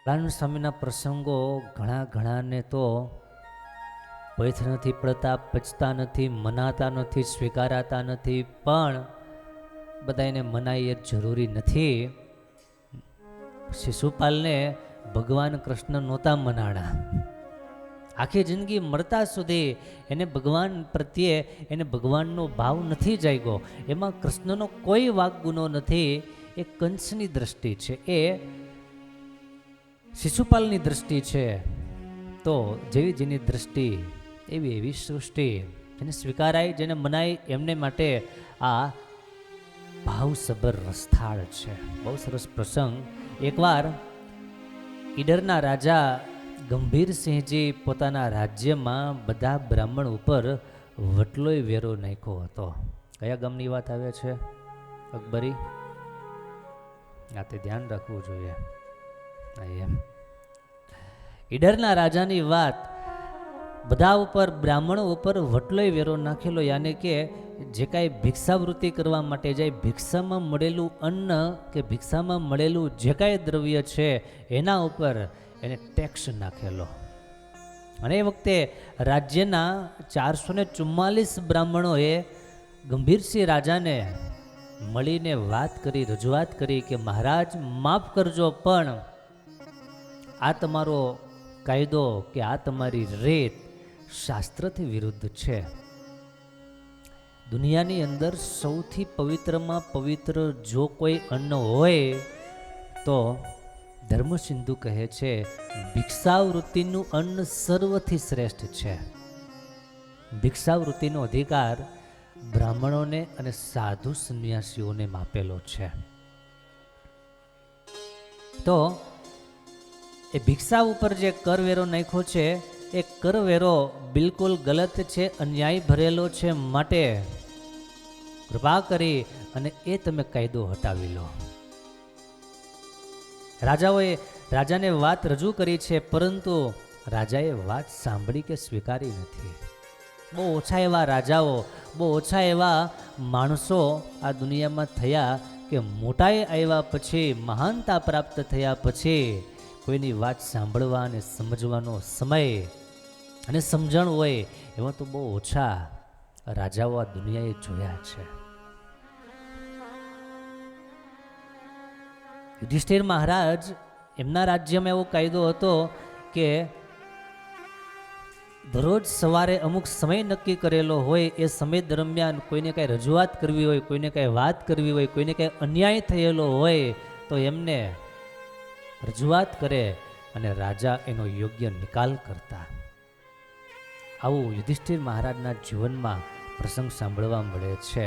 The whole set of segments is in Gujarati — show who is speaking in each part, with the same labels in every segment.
Speaker 1: લાલન સ્વામીના પ્રસંગો ઘણાને તો પૈથ નથી પડતા, પચતા નથી, મનાતા નથી, સ્વીકારાતા નથી, પણ બધાને મનાય એ જરૂરી નથી. શિશુપાલને ભગવાન કૃષ્ણ નહોતા મનાણા. આખી જિંદગી મળતા સુધી એને ભગવાન પ્રત્યે એને ભગવાનનો ભાવ નથી જાગ્યો. એમાં કૃષ્ણનો કોઈ વાક ગુનો નથી. એ કંસની દ્રષ્ટિ છે, એ શિશુપાલની દ્રષ્ટિ છે. તો જેવી જેની દ્રષ્ટિ એવી એવી સૃષ્ટિ. જેને સ્વીકારાય, જેને મનાય, એમને માટે આ ભાવસભર રસથાળ છે. બહુ સરસ પ્રસંગ. એકવાર ઈડરના રાજા ગંભીરસિંહજી પોતાના રાજ્યમાં બધા બ્રાહ્મણ ઉપર વટલોય વેરો નાખ્યો હતો. કયા ગામની વાત આવે છે? અકબરી. આ તે ધ્યાન રાખવું જોઈએ. એમ ઈડરના રાજાની વાત, બધા ઉપર, બ્રાહ્મણો ઉપર વટલોય વેરો નાખેલો. યાને કે જે કાંઈ ભિક્ષાવૃત્તિ કરવા માટે જાય, ભિક્ષામાં મળેલું અન્ન કે ભિક્ષામાં મળેલું જે કાંઈ દ્રવ્ય છે એના ઉપર એને ટેક્સ નાખેલો. અને એ વખતે રાજ્યના 444 બ્રાહ્મણોએ ગંભીરસિંહ રાજાને મળીને વાત કરી, રજૂઆત કરી કે મહારાજ માફ કરજો, પણ આ તમારો કાયદો કે આ તમારી રીત શાસ્ત્રથી વિરુદ્ધ છે. દુનિયાની અંદર સૌથી પવિત્રમાં પવિત્ર જો કોઈ અન્ન હોય તો ધર્મસિંધુ કહે છે ભિક્ષાવૃત્તિનું અન્ન સર્વથી શ્રેષ્ઠ છે. ભિક્ષાવૃત્તિનો અધિકાર બ્રાહ્મણોને અને સાધુ સંન્યાસીઓને માપેલો છે. તો એ ભિક્ષા ઉપર જે કરવેરો નાખ્યો છે એ કરવેરો બિલકુલ ગલત છે, અન્યાય ભરેલો છે. માટે કૃપા કરી અને એ તમે કાયદો હટાવી લો. રાજાને વાત રજૂ કરી છે, પરંતુ રાજાએ વાત સાંભળી કે સ્વીકારી નથી. બહુ ઓછા એવા રાજાઓ, બહુ ઓછા એવા માણસો આ દુનિયામાં થયા કે મોટાએ આવ્યા પછી, મહાનતા પ્રાપ્ત થયા પછી કોઈની વાત સાંભળવા અને સમજવાનો સમય અને સમજણ હોય એમાં તો બહુ ઓછા રાજાઓ આ દુનિયાએ જોયા છે. યુધિષ્ઠિર મહારાજ, એમના રાજ્યમાં એવો કાયદો હતો કે દરરોજ સવારે અમુક સમય નક્કી કરેલો હોય, એ સમય દરમિયાન કોઈને કાંઈ રજૂઆત કરવી હોય, કોઈને કાંઈ વાત કરવી હોય, કોઈને કાંઈ અન્યાય થયેલો હોય તો એમને રજૂઆત કરે અને રાજા એનો યોગ્ય નિકાલ કરતા. આવું યુધિષ્ઠિર મહારાજના જીવનમાં પ્રસંગ સાંભળવા મળે છે.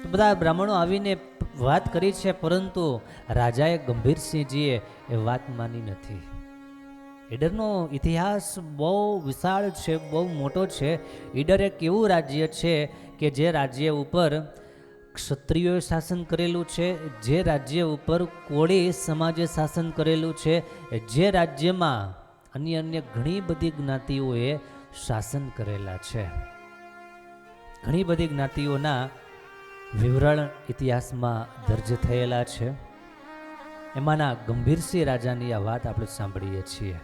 Speaker 1: તો બધા બ્રાહ્મણો આવીને વાત કરી છે, પરંતુ રાજાએ ગંભીરસિંહજીએ એ વાત માની નથી. ઈડરનો ઇતિહાસ બહુ વિશાળ છે, બહુ મોટો છે. ઈડર એક એવું રાજ્ય છે કે જે રાજ્ય ઉપર ક્ષત્રિયોએ શાસન કરેલું છે, જે રાજ્ય ઉપર કોળી સમાજે શાસન કરેલું છે, જે રાજ્યમાં અન્ય ઘણી બધી જ્ઞાતિઓએ શાસન કરેલા છે. ઘણી બધી જ્ઞાતિઓના વિવરણ ઇતિહાસમાં દર્જ થયેલા છે. એમાંના ગંભીરસિંહ રાજાની આ વાત આપણે સાંભળીએ છીએ.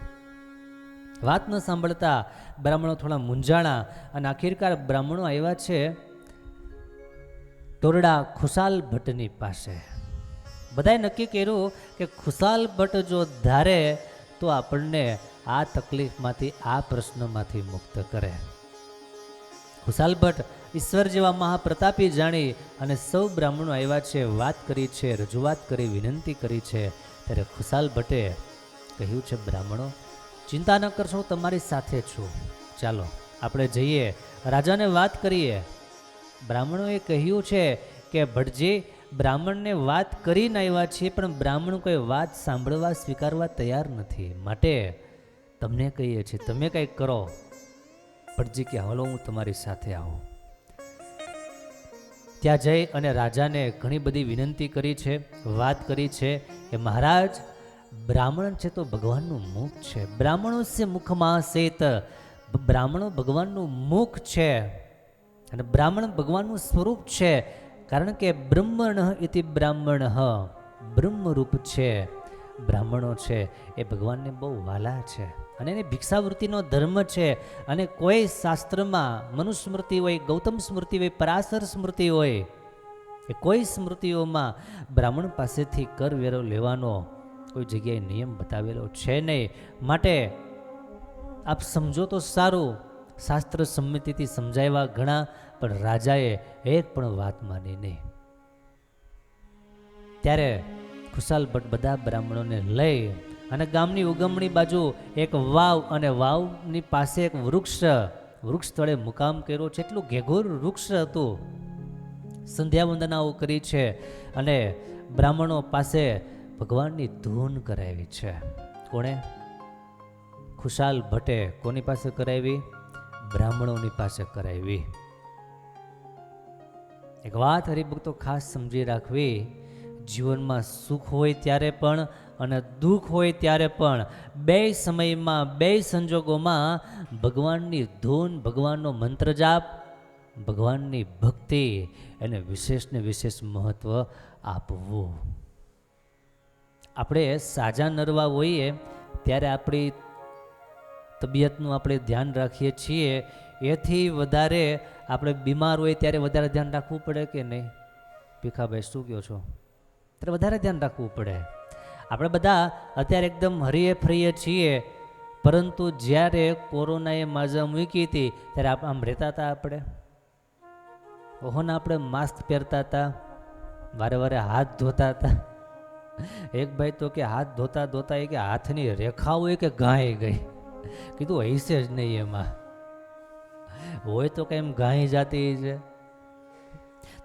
Speaker 1: વાત ન સાંભળતા બ્રાહ્મણો થોડા મૂંઝાણા અને આખિરકાર બ્રાહ્મણો આવ્યા છે તોરડા ખુશાલ ભટ્ટની પાસે. બધાએ નક્કી કર્યું કે ખુશાલ ભટ્ટ જો ધારે તો આપણને આ તકલીફમાંથી, આ પ્રશ્નમાંથી મુક્ત કરે. ખુશાલ ભટ્ટ ઈશ્વર જેવા મહાપ્રતાપી જાણી અને સૌ બ્રાહ્મણો આવ્યા છે, વાત કરી છે, રજૂઆત કરી, વિનંતી કરી છે. ત્યારે ખુશાલ ભટ્ટે કહ્યું છે, બ્રાહ્મણો ચિંતા ન કરશો, તમારી સાથે છું, ચાલો આપણે જઈએ, રાજાને વાત કરીએ. બ્રાહ્મણોએ કહ્યું છે કે ભટ્ટજી, બ્રાહ્મણને વાત કરીને આવ્યા છીએ, પણ બ્રાહ્મણ કોઈ વાત સાંભળવા, સ્વીકારવા તૈયાર નથી. માટે તમને કહીએ છીએ તમે કંઈક કરો. ભટ્ટજી કે હાલો હું તમારી સાથે આવું. ત્યાં જઈ અને રાજાને ઘણી બધી વિનંતી કરી છે, વાત કરી છે કે મહારાજ, બ્રાહ્મણ છે તો ભગવાનનું મુખ છે. બ્રાહ્મણો સે મુખમાં સેત, બ્રાહ્મણો ભગવાનનું મુખ છે અને બ્રાહ્મણ ભગવાનનું સ્વરૂપ છે. કારણ કે બ્રહ્મણ ઇતિ બ્રાહ્મણ બ્રહ્મરૂપ છે બ્રાહ્મણો છે એ ભગવાનને બહુ વાલા છે અને એને ભિક્ષાવૃત્તિનો ધર્મ છે. અને કોઈ શાસ્ત્રમાં મનુસ્મૃતિ હોય, ગૌતમ સ્મૃતિ હોય, પરાશર સ્મૃતિ હોય, એ કોઈ સ્મૃતિઓમાં બ્રાહ્મણ પાસેથી કરવેરો લેવાનો કોઈ જગ્યાએ નિયમ બતાવેલો છે નહીં. માટે આપ સમજો તો સારું, શાસ્ત્ર સંમતિથી સમજાવ્યા ઘણા, પણ રાજાએ એક પણ વાત માની નહીં. ત્યારે ખુશાલ ભટ્ટ બધા બ્રાહ્મણોને લઈ અને ગામની ઉગમણી બાજુ એક વાવ, અને વાવની પાસે એક વૃક્ષ તળે મુકામ કર્યો છે. એટલું ઘેઘોર વૃક્ષ હતું. સંધ્યા વંદનાઓ કરી છે અને બ્રાહ્મણો પાસે ભગવાનની ધૂન કરાવી છે. કોણે? ખુશાલ ભટ્ટે કોની પાસે કરાવી? બ્રાહ્મણોની પાસે કરાવી. એક વાત હરિભક્તો ખાસ સમજી રાખવી, જીવનમાં સુખ હોય ત્યારે પણ અને દુઃખ હોય ત્યારે પણ, બે સમયમાં, બે સંજોગોમાં ભગવાનની ધૂન, ભગવાનનો મંત્ર જાપ, ભગવાનની ભક્તિ, એને વિશેષને વિશેષ મહત્વ આપવું. આપણે સાજા નરવા હોઈએ ત્યારે આપણી તબિયતનું આપણે ધ્યાન રાખીએ છીએ. એથી વધારે આપણે બીમાર હોય ત્યારે વધારે ધ્યાન રાખવું પડે કે નહીં? ભીખાભાઈ શું કહો છો? ત્યારે વધારે ધ્યાન રાખવું પડે. આપણે બધા અત્યારે એકદમ હરીએ ફરીએ છીએ, પરંતુ જ્યારે કોરોનાએ માજા મૂકી હતી ત્યારે આમ રહેતા હતા આપણે. ઓહોને આપણે માસ્ક પહેરતા હતા, વારે વારે હાથ ધોતા હતા. એક ભાઈ તો કે હાથ ધોતા ધોતા એ કે હાથની રેખા હોય કે ગાય ગઈ. કીધું હૈસે જ નહીં, એમાં હોય તો કેમ ગાય જાતી છે.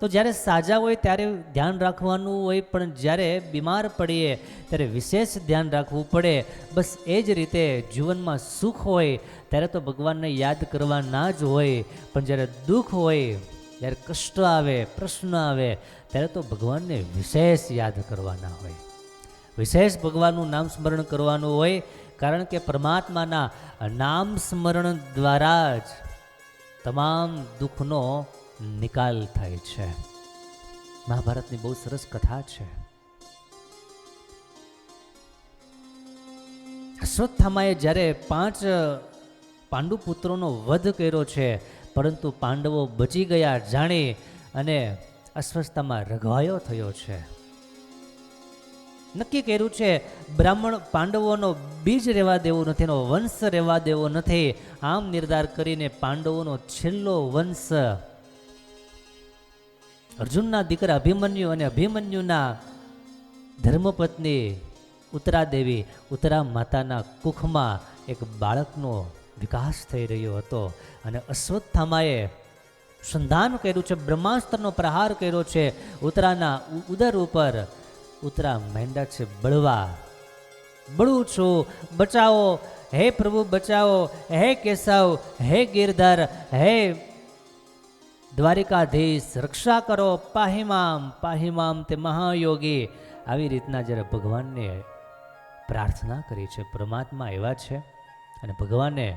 Speaker 1: તો જ્યારે સાજા હોય ત્યારે ધ્યાન રાખવાનું હોય, પણ જ્યારે બીમાર પડીએ ત્યારે વિશેષ ધ્યાન રાખવું પડે. બસ એ જ રીતે જીવનમાં સુખ હોય ત્યારે તો ભગવાનને યાદ કરવાના જ હોય, પણ જ્યારે દુઃખ હોય, જ્યારે કષ્ટ આવે, પ્રશ્ન આવે, ત્યારે તો ભગવાનને વિશેષ યાદ કરવાના હોય, વિશેષ ભગવાનનું નામ સ્મરણ કરવાનું હોય. કારણ કે પરમાત્માના નામ સ્મરણ દ્વારા જ તમામ દુઃખનો નિકાલ થાય છે. મહાભારતની બહુ સરસ કથા છે. અશ્વત્થામાએ જ્યારે 5 પાંડુ પુત્રોનો વધ કર્યો છે, પરંતુ પાંડવો બચી ગયા જાણી અને અશ્વત્થામા રઘવાયો થયો છે. નક્કી કર્યું છે બ્રાહ્મણ પાંડવોનો બીજ રહેવા દેવો નથી, એનો વંશ રહેવા દેવો નથી. આમ નિર્ધાર કરીને પાંડવોનો છેલ્લો વંશ અર્જુનના દીકરા અભિમન્યુ અને અભિમન્યુના ધર્મપત્ની ઉત્તરાદેવી, ઉત્તરા માતાના કુખમાં એક બાળકનો વિકાસ થઈ રહ્યો હતો. અને અશ્વત્થામાએ સંધાન કર્યું છે, બ્રહ્માસ્ત્રનો પ્રહાર કર્યો છે ઉત્તરાના ઉદર ઉપર. ઉત્તરા માંડા છે બળવા. બળું છું, બચાવો, હે પ્રભુ બચાવો, હે કેશવ, હે ગિરધર, હે દ્વારિકાધીશ, રક્ષા કરો, પાહિમામ પાહિમામ, તે મહાયોગી. આવી રીતના જ્યારે ભગવાનને પ્રાર્થના કરી છે. પરમાત્મા એવા છે અને ભગવાને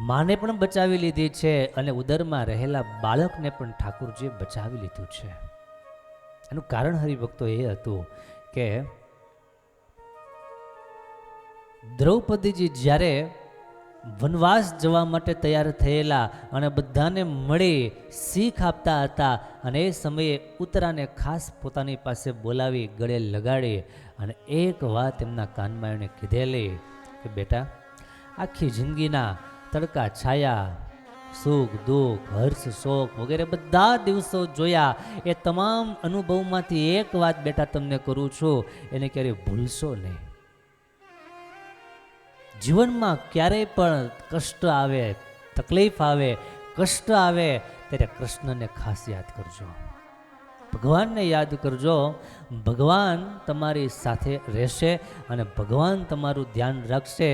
Speaker 1: માને પણ બચાવી લીધી છે અને ઉદરમાં રહેલા બાળકને પણ ઠાકુરજીએ બચાવી લીધું છે. એનું કારણ હરિભક્તો એ હતું કે દ્રૌપદીજી જ્યારે વનવાસ જવા માટે તૈયાર થયેલા અને બધાને મળી શીખ આપતા હતા, અને એ સમયે ઉત્તરાને ખાસ પોતાની પાસે બોલાવી ગળે લગાડી અને એક વાત એમના કાનમાં એણે કીધેલી કે બેટા, આખી જિંદગીના તડકા છાયા, સુખ દુઃખ, હર્ષ શોક વગેરે બધા દિવસો જોયા. એ તમામ અનુભવમાંથી એક વાત બેટા તમને કરું છું, એને ક્યારેય ભૂલશો નહીં. જીવનમાં ક્યારેય પણ કષ્ટ આવે, તકલીફ આવે, કષ્ટ આવે ત્યારે કૃષ્ણને ખાસ યાદ કરજો, ભગવાનને યાદ કરજો. ભગવાન તમારી સાથે રહેશે અને ભગવાન તમારું ધ્યાન રાખશે.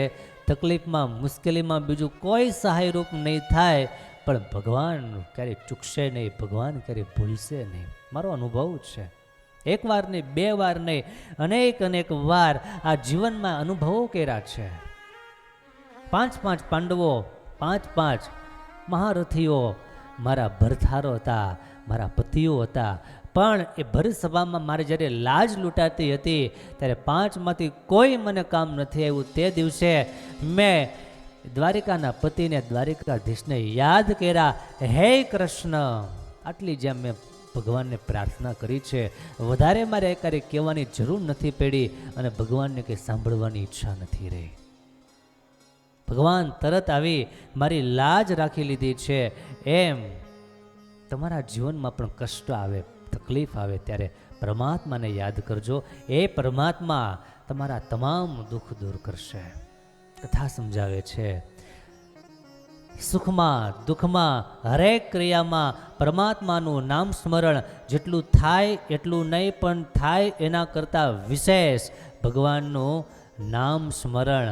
Speaker 1: તકલીફમાં, મુશ્કેલીમાં બીજું કોઈ સહાયરૂપ નહીં થાય, પણ ભગવાન ક્યારેય ચૂકશે નહીં, ભગવાન ક્યારેય ભૂલશે નહીં. મારો અનુભવ છે. એક વાર નહીં, 2 વાર નહીં, અનેક વાર આ જીવનમાં અનુભવો કર્યા છે. 5 પાંડવો, 5 મહારથીઓ મારા ભરથારો હતા, મારા પતિઓ હતા. પણ એ ભર સભામાં મારે જ્યારે લાજ લૂંટાતી હતી ત્યારે 5માંથી કોઈ મને કામ નથી આવ્યું. તે દિવસે મેં દ્વારિકાના પતિને દ્વારિકાધીશને યાદ કર્યા, હે કૃષ્ણ, આટલી જેમ મેં ભગવાનને પ્રાર્થના કરી છે, વધારે મારે એકારે કહેવાની જરૂર નથી પડી અને ભગવાનને કંઈ સાંભળવાની ઈચ્છા નથી રહી. ભગવાન તરત આવી મારી લાજ રાખી લીધી છે. એમ તમારા જીવનમાં પણ કષ્ટ આવે, તકલીફ આવે ત્યારે પરમાત્માને યાદ કરજો. એ પરમાત્મા તમારા તમામ દુઃખ દૂર કરશે. કથા સમજાવે છે, સુખમાં દુઃખમાં હરેક ક્રિયામાં પરમાત્માનું નામ સ્મરણ જેટલું થાય એટલું નહીં, પણ થાય એના કરતાં વિશેષ ભગવાનનું નામ સ્મરણ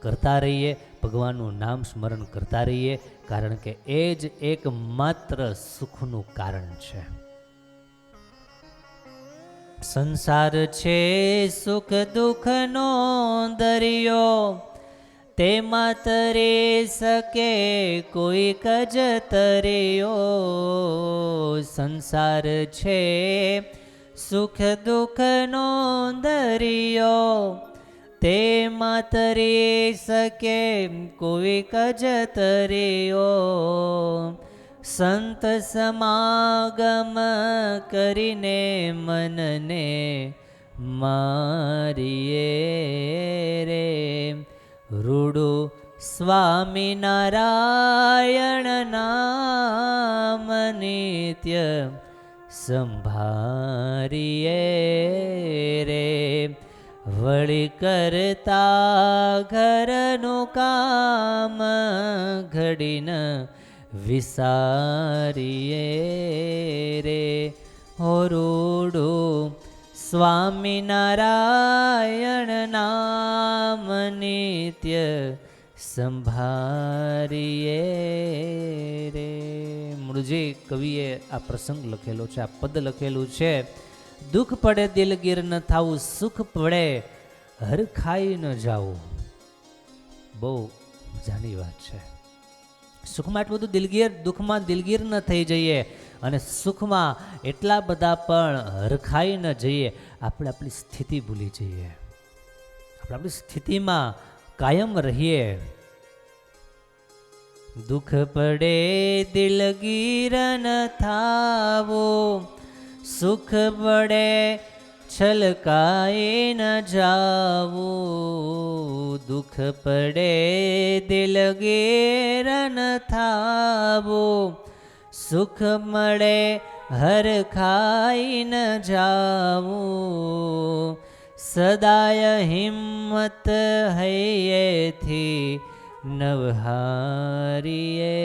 Speaker 1: કરતા રહીએ. ભગવાનનું નામ સ્મરણ કરતા રહીએ, કારણ કે એ જ એકમાત્ર સુખનું કારણ છે. સંસાર છે સુખ દુઃખનો દરિયો, તેમાં તરી શકે કોઈક જ તર્યો. સંસાર છે સુખ દુઃખનો દરિયો, તેમાં તરી શકે કોઈક જ તર્યો. સંત સમાગમ કરીને મનને મારીએ રે, રૂડું સ્વામિનારાયણ નામ નિત્ય સંભારીએ રે. વળી કરતા ઘરનું કામ ઘડીને વિસારીએ રે. હોરુડું સ્વામિનારાયણ નામ નિત્ય સંભારીએ રે. મૂળજી કવિએ આ પ્રસંગ લખેલો છે, આ પદ લખેલું છે, દુઃખ પડે દિલગીર ન થાવું, સુખ પડે હરખાઈ ન જાવું. બહુ મજાની વાત છે. સુખમાં એટલું બધું દિલગીર, દુઃખમાં દિલગીર ન થઈ જઈએ અને સુખમાં એટલા બધા પણ હરખાઈ ન જઈએ. આપણે આપણી સ્થિતિ ભૂલી જઈએ, આપણે આપણી સ્થિતિમાં કાયમ રહીએ. દુઃખ પડે દિલગીર ન થાવો, સુખ પડે છલકાઈ ન જાવું. દુઃખ પડે દિલગીર ન થાવું, સુખ મળે હરખાઈ ન જાવું. સદાય હિંમત હૈયેથી નવહારીએ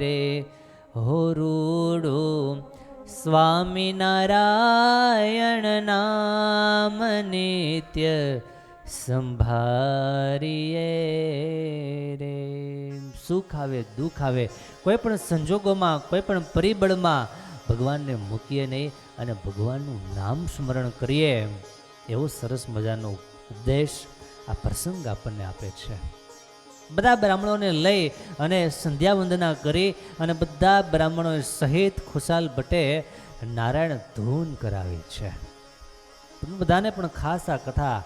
Speaker 1: રે. હોરુડું સ્વામિનારાયણ નામ નિત્ય સંભારીએ રે. સુખ આવે દુઃખ આવે, કોઈ પણ સંજોગોમાં, કોઈ પણ પરિબળમાં ભગવાનને મૂકીએ નહીં અને ભગવાનનું નામ સ્મરણ કરીએ. એવો સરસ મજાનો ઉપદેશ આ પ્રસંગ આપણને આપે છે. બધા બ્રાહ્મણોને લઈ અને સંધ્યા વંદના કરી અને બધા બ્રાહ્મણો સહિત ખુશાલ ભટ્ટે નારાયણ ધૂન કરાવી છે. બધાને પણ ખાસ આ કથા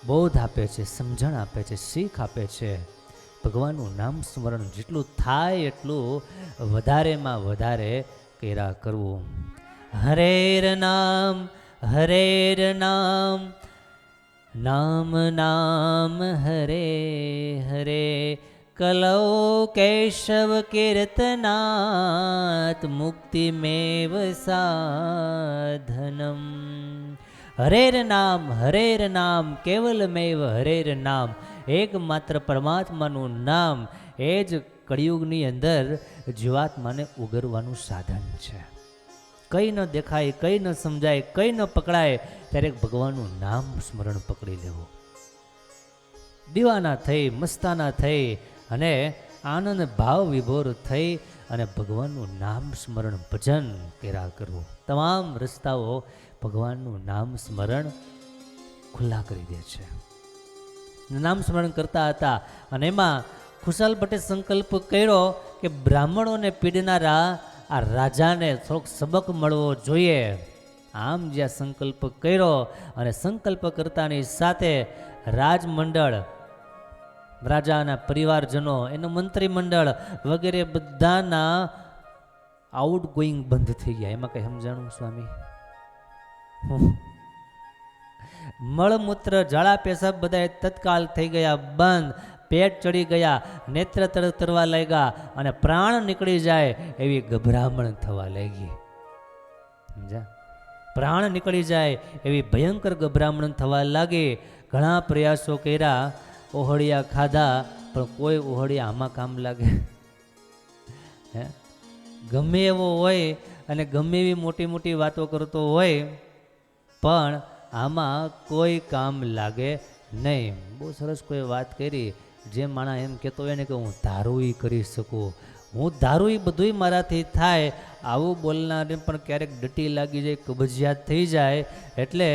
Speaker 1: બોધ આપે છે, સમજણ આપે છે, શીખ આપે છે. ભગવાનનું નામ સ્મરણ જેટલું થાય એટલું વધારેમાં વધારે કર્યા કરવું. હરેર નામ હરેર નામ, નામ નામ હરે હરે. કલૌ કેશવ કીર્તનાત મુક્તિમેવ સાધનમ. હરેર નામ કેવલમેવ હરેર નામ. એકમાત્ર પરમાત્માનું નામ એ જ કળિયુગની અંદર જીવાત્માને ઉગરવાનું સાધન છે. કંઈ ન દેખાય, કંઈ ન સમજાય, કંઈ ન પકડાય ત્યારે ભગવાનનું નામ સ્મરણ પકડી લેવું. દીવાના થઈ, મસ્તાના થઈ અને આનંદ ભાવ વિભોર થઈ અને ભગવાનનું નામ સ્મરણ ભજન કર્યા કરવું. તમામ રસ્તાઓ ભગવાનનું નામ સ્મરણ ખુલ્લા કરી દે છે. નામ સ્મરણ કરતા હતા અને એમાં ખુશાલ ભટ્ટે સંકલ્પ કર્યો કે બ્રાહ્મણોને પીડનારા આ રાજાને થોડોક સબક મળવો જોઈએ. આમ જ્યાં સંકલ્પ કર્યો અને સંકલ્પ કરતાની સાથે રાજમંડળ, રાજાના પરિવારજનો, એનું મંત્રીમંડળ વગેરે બધાના આઉટ ગોઈંગ બંધ થઈ ગયા. એમાં કઈ સમજાણું સ્વામી? મળમૂત્ર, ઝાડા, પેશાબ બધા તત્કાલ થઈ ગયા બંધ, પેટ ચડી ગયા, નેત્ર તરવા લાગ્યા અને પ્રાણ નીકળી જાય એવી ગભરામણ થવા લાગી. સમજા? પ્રાણ નીકળી જાય એવી ભયંકર ગભરામણ થવા લાગી. ઘણા પ્રયાસો કર્યા, ઓહળિયા ખાધા, પણ કોઈ ઓહળિયા આમાં કામ લાગે? હે, ગમે એવો હોય અને ગમે એવી મોટી મોટી વાતો કરતો હોય પણ આમાં કોઈ કામ લાગે નહીં. બહુ સરસ કોઈ વાત કરી, જે માણસ એમ કહેતો હોય ને કે હું ધારું કરી શકું, હું ધારું એ બધું મારાથી થાય, આવું બોલનારને પણ ક્યારેક ડટી લાગી જાય, કબજિયાત થઈ જાય, એટલે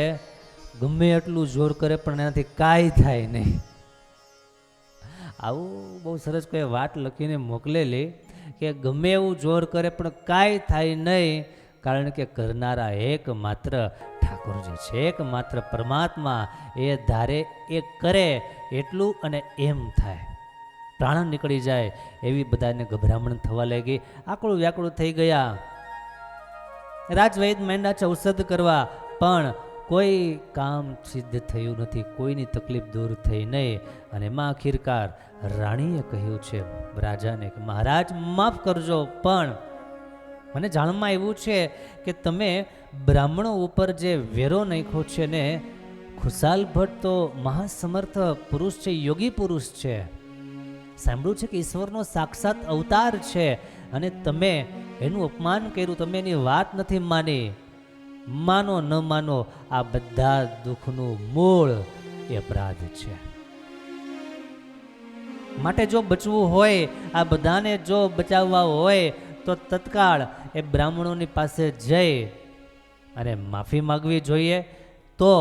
Speaker 1: ગમે એટલું જોર કરે પણ એનાથી કાંઈ થાય નહીં. આવું બહુ સરસ કોઈ વાત લખીને મોકલેલી કે ગમે એવું જોર કરે પણ કાંઈ થાય નહીં, કારણ કે કરનારા એકમાત્ર ઠાકોરજી છે, એકમાત્ર પરમાત્મા. એ ધારે એ કરે એટલું અને એમ થાય. પ્રાણ નીકળી જાય એવી બધાને ગભરામણ થવા લાગી. આકળું વ્યાકળું થઈ ગયા. રાજવૈદ માંડ્યા છે ઔષધ કરવા, પણ કોઈ કામ સિદ્ધ થયું નથી, કોઈની તકલીફ દૂર થઈ નહીં. અને એમાં આખીરકાર રાણીએ કહ્યું છે રાજાને કે મહારાજ માફ કરજો, પણ મને જાણમાં આવ્યું છે કે તમે બ્રાહ્મણો ઉપર જે વેરો નાખ્યો છે ને, ખુશાલ ભટ્ટ તો મહાસમર્થ પુરુષ છે, યોગી પુરુષ છે, સાંભળ્યું છે કે ઈશ્વરનો સાક્ષાત અવતાર છે, અને તમે એનું અપમાન કર્યું, તમે એની વાત નથી માની. માનો ન માનો, આ બધા દુઃખનું મૂળ એ અપરાધ છે. માટે જો બચવું હોય, આ બધાને જો બચાવવા હોય તો તત્કાળ એ બ્રાહ્મણોની પાસે જઈ અને માફી માગવી જોઈએ, તો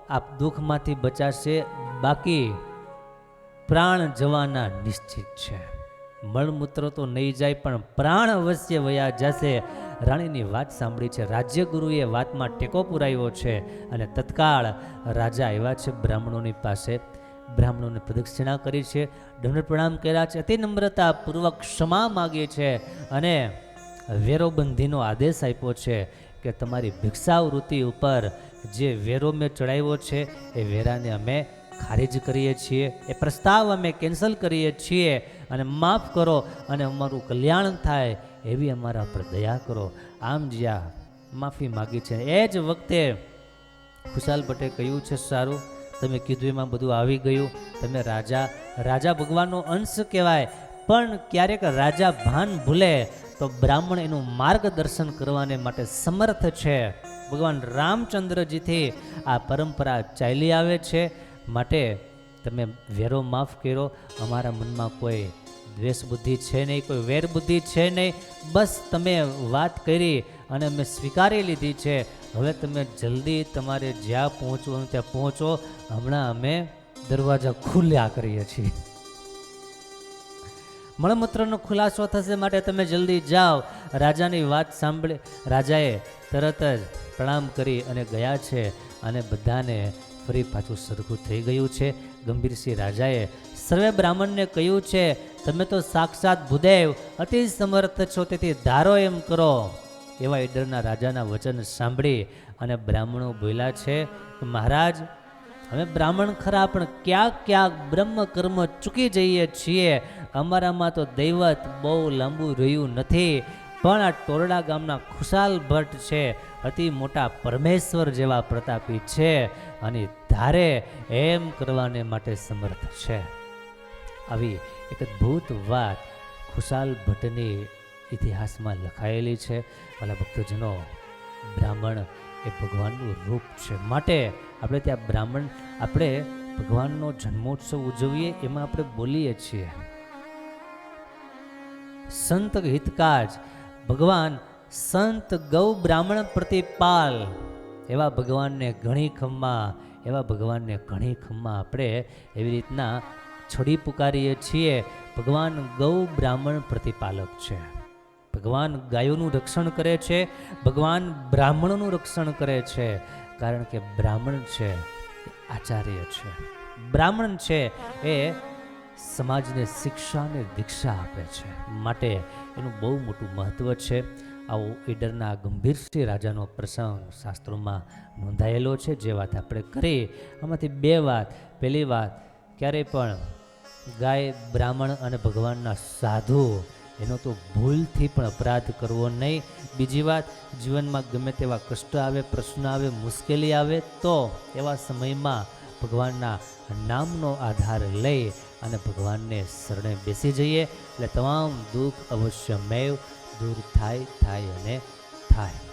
Speaker 1: આ દુઃખમાંથી બચાશે. બાકી પ્રાણ જવાના નિશ્ચિત છે. મળમૂત્ર તો નહીં જાય પણ પ્રાણ અવશ્ય વયા જશે. રાણીની વાત સાંભળી છે, રાજ્યગુરુએ વાતમાં ટેકો પુરાવ્યો છે, અને તત્કાળ રાજા આવ્યા છે બ્રાહ્મણોની પાસે. બ્રાહ્મણોને પ્રદક્ષિણા કરી છે, દંડ પ્રણામ કર્યા છે, અતિ નમ્રતા પૂર્વક ક્ષમા માગી છે, અને વેરોબંધીનો આદેશ આપ્યો છે કે તમારી ભિક્ષાવૃત્તિ ઉપર જે વેરો મેં ચડાવ્યો છે એ વેરાને અમે ખારીજ કરીએ છીએ, એ પ્રસ્તાવ અમે કેન્સલ કરીએ છીએ, અને માફ કરો અને અમારું કલ્યાણ થાય એવી અમારા પર દયા કરો. આમ જ્યાં માફી માગી છે એ જ વખતે ખુશાલ ભટ્ટે કહ્યું છે, સારું તમે કીધું એમાં બધું આવી ગયું, તમે રાજા ભગવાનનો અંશ કહેવાય, પણ ક્યારેક રાજા ભાન ભૂલે તો બ્રાહ્મણ એનું માર્ગદર્શન કરવાને માટે સમર્થ છે. ભગવાન રામચંદ્રજીથી આ પરંપરા ચાલી આવે છે, માટે તમે વેરો માફ કર્યો, અમારા મનમાં કોઈ દ્વેષ બુદ્ધિ છે નહીં, કોઈ વેર બુદ્ધિ છે નહીં, બસ તમે વાત કરી અને અમે સ્વીકારી લીધી છે. હવે તમે જલ્દી તમારે જ્યાં પહોંચવાનું ત્યાં પહોંચો, હમણાં અમે દરવાજા ખુલ્યા કરીએ છીએ. મળમૂત્રનો ખુલાસો થશે, માટે તમે જલ્દી જાઓ. રાજાની વાત સાંભળી રાજાએ તરત જ પ્રણામ કરી અને ગયા છે, અને બધાને ફરી પાછું સરખું થઈ ગયું છે. ગંભીરસિંહ રાજાએ સર્વે બ્રાહ્મણને કહ્યું છે, તમે તો સાક્ષાત ભૂદેવ અતિ સમર્થ છો, તેથી ધારો એમ કરો. એવા ઈડરના રાજાના વચન સાંભળી અને બ્રાહ્મણો બોલ્યા છે કે મહારાજ, અમે બ્રાહ્મણ ખરા, પણ ક્યાંક ક્યાંક બ્રહ્મ કર્મ ચૂકી જઈએ છીએ. અમારામાં તો દૈવત બહુ લાંબુ રહ્યું નથી, પણ આ ટોરડા ગામના ખુશાલ ભટ્ટ છે, અતિ મોટા પરમેશ્વર જેવા પ્રતાપી છે, અને ધારે એમ કરવાને માટે સમર્થ છે. આવી એક અદ્ભુત વાત ખુશાલ ભટ્ટની ઇતિહાસમાં લખાયેલી છે. વાલા ભક્તજનો, બ્રાહ્મણ એ ભગવાનનું રૂપ છે, માટે આપણે ત્યાં બ્રાહ્મણ, આપણે ભગવાનનો જન્મોત્સવ ઉજવીએ એમાં આપણે બોલીએ છીએ સંત હિતકાજ, ભગવાન સંત ગૌ બ્રાહ્મણ પ્રતિપાલ. એવા ભગવાનને ઘણી ખમ્મા, એવા ભગવાનને ઘણી ખમ્મા આપણે એવી રીતના છોડી પુકારીએ છીએ. ભગવાન ગૌ બ્રાહ્મણ પ્રતિપાલક છે. ભગવાન ગાયોનું રક્ષણ કરે છે, ભગવાન બ્રાહ્મણોનું રક્ષણ કરે છે, કારણ કે બ્રાહ્મણ છે એ આચાર્ય છે, બ્રાહ્મણ છે એ સમાજને શિક્ષા અને દીક્ષા આપે છે, માટે એનું બહુ મોટું મહત્ત્વ છે. આવો ઈડરના ગંભીરસિંહ રાજાનો પ્રસંગ શાસ્ત્રોમાં નોંધાયેલો છે. જે વાત આપણે કરી આમાંથી બે વાત. પહેલી વાત, ક્યારેય પણ ગાય, બ્રાહ્મણ અને ભગવાનના સાધુ એનો તો ભૂલથી પણ અપરાધ કરવો નહીં. બીજી વાત, જીવનમાં ગમે તેવા કષ્ટ આવે, પ્રશ્ન આવે, મુશ્કેલી આવે તો એવા સમયમાં ભગવાનના નામનો આધાર લઈ અને ભગવાનને શરણે બેસી જઈએ એટલે તમામ દુઃખ અવશ્યમેવ દૂર થાય અને થાય.